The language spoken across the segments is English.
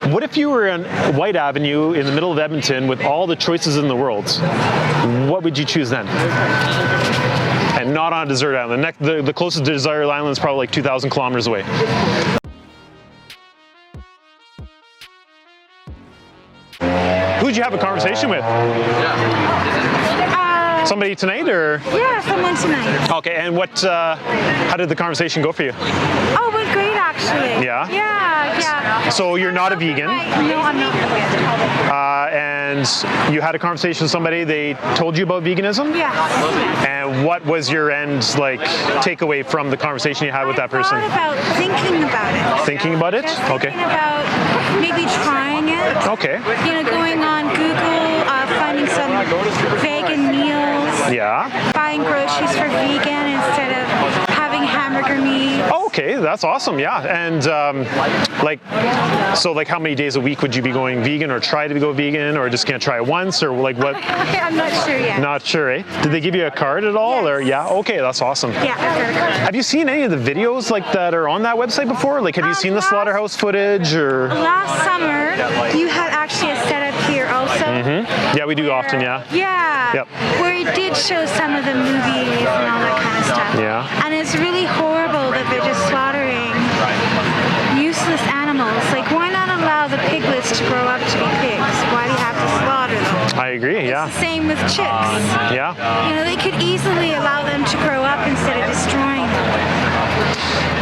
What if you were on White Avenue in the middle of Edmonton with all the choices in the world? What would you choose then? And not on a desert island. The closest desert island is probably like 2,000 kilometers away. Who'd you have a conversation with? Somebody tonight, or? Yeah, someone tonight. Okay, and how did the conversation go for you? Oh, it went great actually. Yeah? Yeah. So you're not a vegan? No, I'm not vegan. And you had a conversation with somebody, they told you about veganism? Yeah. And what was your takeaway from the conversation you had with that person? I thought about thinking about it. Thinking about it? Just Okay. thinking about maybe trying it. Okay. Going on Google, finding some vegan meals. Yeah. Buying groceries for vegan instead of having hamburger meat. Okay, that's awesome. Yeah. And so how many days a week would you be going vegan, or try to go vegan, or just gonna try it once, or what? I'm not sure yet. Not sure, eh? Did they give you a card at all? Yes. Or yeah? Okay, that's awesome. Yeah, I've got a card. Have you seen any of the videos that are on that website before? Have you seen the slaughterhouse footage, or? Last summer, you had actually a setup here also. Mm-hmm. Yeah, we do often, yeah. Yeah. Yep. Where it did show some of the movies and all that kind of stuff. Yeah. And it's really horrible that they're just slaughtering useless animals. Why not allow the piglets to grow up to be pigs? Why do you have to slaughter them? I agree, yeah. It's the same with chicks. Yeah. They could easily allow them to grow up instead of destroying them.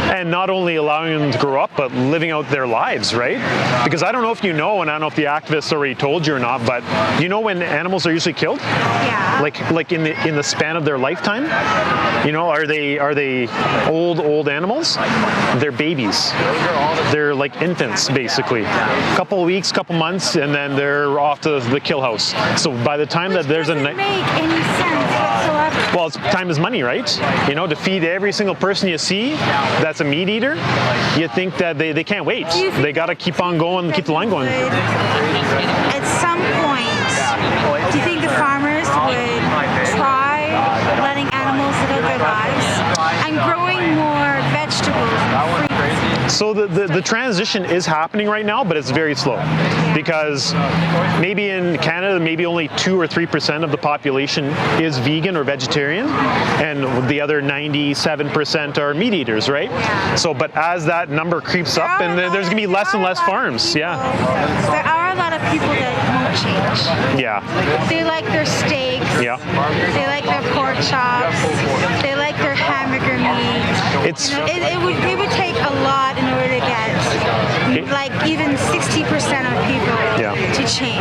And not only allowing them to grow up, but living out their lives, right? Because I don't know if you know, and I don't know if the activists already told you or not, but do you know when animals are usually killed? Yeah. Like in the span of their lifetime? Are they old animals? They're babies. They're like infants, basically. Couple of weeks, couple months, and then they're off to the kill house. So by the time that there's doesn't make any sense whatsoever. Well, time is money, right? To feed every single person you see that's a meat eater, you think that they can't wait. They got to keep on going, keep the line going. At some point, do you think the farmers would try letting animals live out their lives and growing more vegetables and fruits? So the transition is happening right now, but it's very slow, because maybe in Canada, maybe only 2 or 3% of the population is vegan or vegetarian, and the other 97% are meat eaters, right? So, but as that number creeps up, and there's going to be less and less farms, yeah. There are a lot of people that won't change. Yeah. They like their steaks. Yeah. They like their pork chops. They like their hamburger meat. It would take a lot in order to get even 60% of people to change.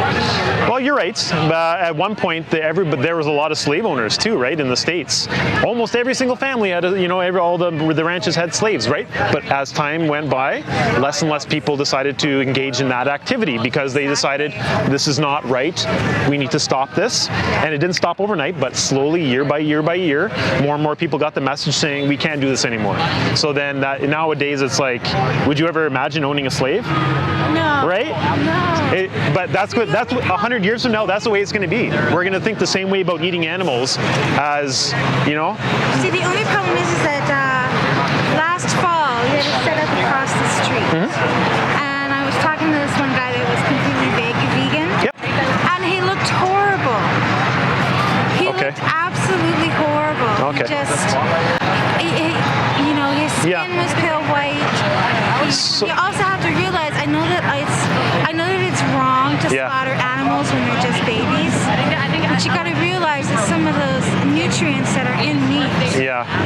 Well, you're right. At one point, there was a lot of slave owners too, right? In the States, almost every single family had, all the ranches had slaves, right? But as time went by, less and less people decided to engage in that activity because they decided this is not right. We need to stop this, and it didn't stop overnight, but slowly, year by year by year, more and more people got the message saying we can't do this anymore. So then nowadays it's like, would you ever imagine owning a slave? No. Right? No. But that's what 100 years from now, that's the way it's going to be. We're going to think the same way about eating animals as, See, the only problem is that last fall we had a setup across the street, and I was talking to this one guy that was completely vegan, and he looked horrible. He looked absolutely horrible. Okay. He just, his skin was pale white. You also have to realize, I know that it's wrong to slaughter animals when they're just babies, but you got to realize that some of those nutrients that are in meat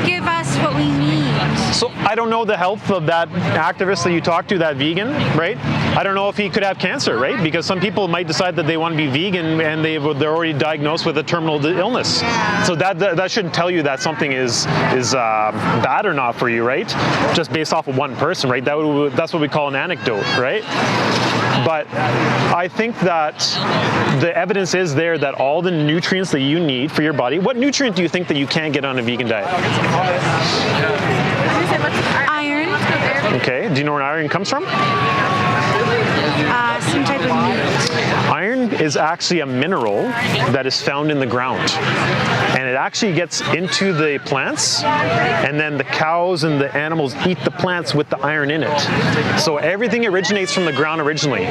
give us what we need. So I don't know the health of that activist that you talked to, that vegan, right? I don't know if he could have cancer, right? Because some people might decide that they want to be vegan and they're already diagnosed with a terminal illness. So that shouldn't tell you that something is bad or not for you, right? Just based off of one person, right? That's what we call an anecdote, right? But I think that the evidence is there that all the nutrients that you need for your body. What nutrient do you think that you can't get on a vegan diet? Iron. Okay. Do you know where iron comes from? Some type of meat. Iron is actually a mineral that is found in the ground. And it actually gets into the plants, and then the cows and the animals eat the plants with the iron in it. So everything originates from the ground originally.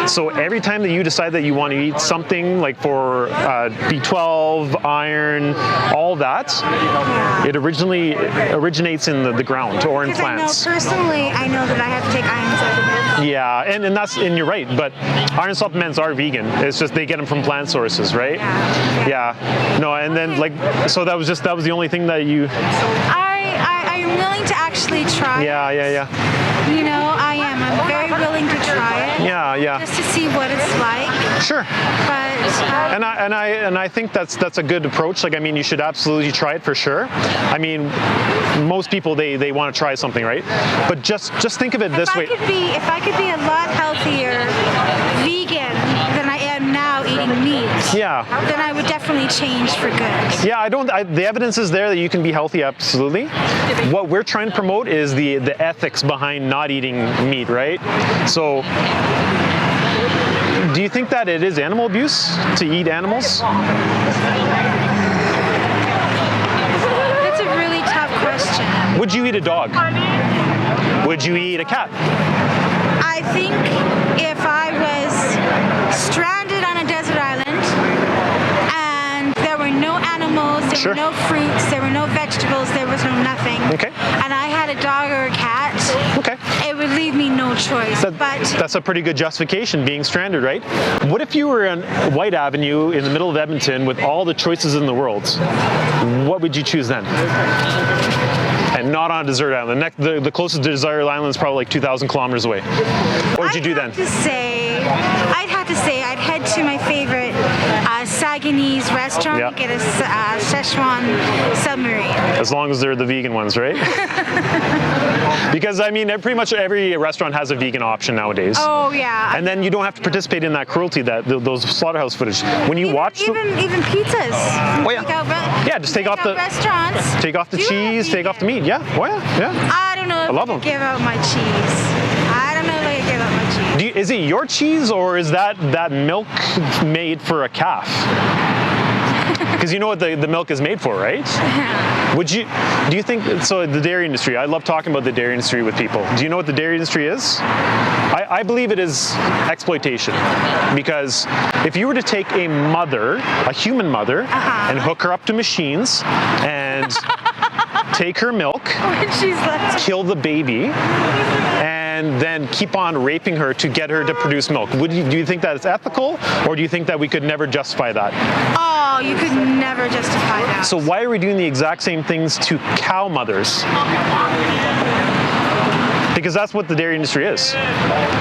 So every time that you decide that you want to eat something like for B12, iron, all that, it originally originates in the ground or in plants. I know personally, I know that I have to take iron supplements. Yeah, and you're right, but iron supplements are vegan. It's just they get them from plant sources, right? Yeah. No, and then so that was the only thing that you. I'm willing to actually try. Yeah. You know, I am. I'm very willing to try it. Yeah. Just to see what it's like. Sure. But and I think that's a good approach. Like, I mean, you should absolutely try it for sure. I mean, most people they want to try something, right? But just think of it this way. If I could be a lot healthier vegan than I am now eating meat, then I would definitely change for good. Yeah, the evidence is there that you can be healthy, absolutely. What we're trying to promote is the ethics behind not eating meat, right? So, do you think that it is animal abuse to eat animals? That's a really tough question. Would you eat a dog? Would you eat a cat? I think if I was stranded on a desert island and there were no animals, there were no fruits, there were no vegetables, there was no nothing, and I had a dog or a cat, it would leave me no choice. That's a pretty good justification, being stranded, right? What if you were on White Avenue in the middle of Edmonton with all the choices in the world? What would you choose then? And not on a desert island. The closest desert island is probably like 2,000 kilometers away. What would you do then? I'd have to say I'd head to my favorite Saganese restaurant and get a Szechuan submarine. As long as they're the vegan ones, right? Because I mean, pretty much every restaurant has a vegan option nowadays. Oh yeah. And then you don't have to participate in that cruelty, those slaughterhouse footage. When you watch even pizzas. Oh yeah. Just take off the restaurants. Take off the cheese. Take off the meat. Yeah. Oh yeah. I don't know if I could give out my cheese. I don't know if I could give out my cheese. Is it your cheese or is that milk made for a calf? Because you know what the milk is made for, right? Do you think, so the dairy industry, I love talking about the dairy industry with people. Do you know what the dairy industry is? I believe it is exploitation. Because if you were to take a mother, a human mother, and hook her up to machines and take her milk, kill the baby, and then keep on raping her to get her to produce milk. Do you think that it's ethical, or do you think that we could never justify that? Oh, you could never justify that. So why are we doing the exact same things to cow mothers? Because that's what the dairy industry is.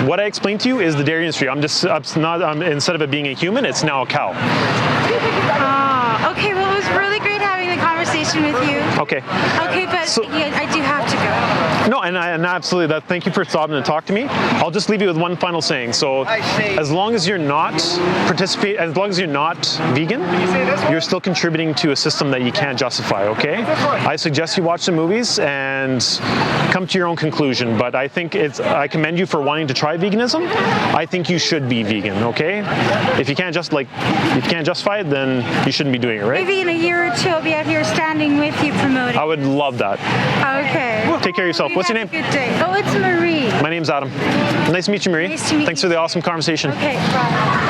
What I explained to you is the dairy industry. Instead of it being a human, it's now a cow. Okay, well, it was really great having the conversation with you. Okay. Okay, but I do have to go. No, and absolutely. Thank you for stopping to talk to me. I'll just leave you with one final saying. So, as long as you're not as long as you're not vegan, you're still contributing to a system that you can't justify. Okay. I suggest you watch the movies and come to your own conclusion. But I think I commend you for wanting to try veganism. I think you should be vegan. Okay. If you can't justify it, then you shouldn't be doing it, right? Maybe in a year or two, I'll be out here standing with you promoting. I would love that. Okay. Take care of yourself. What's your name? Good day. Oh, it's Marie. My name's Adam. Nice to meet you, Marie. Nice to meet you. Thanks for the awesome conversation. Okay, bye.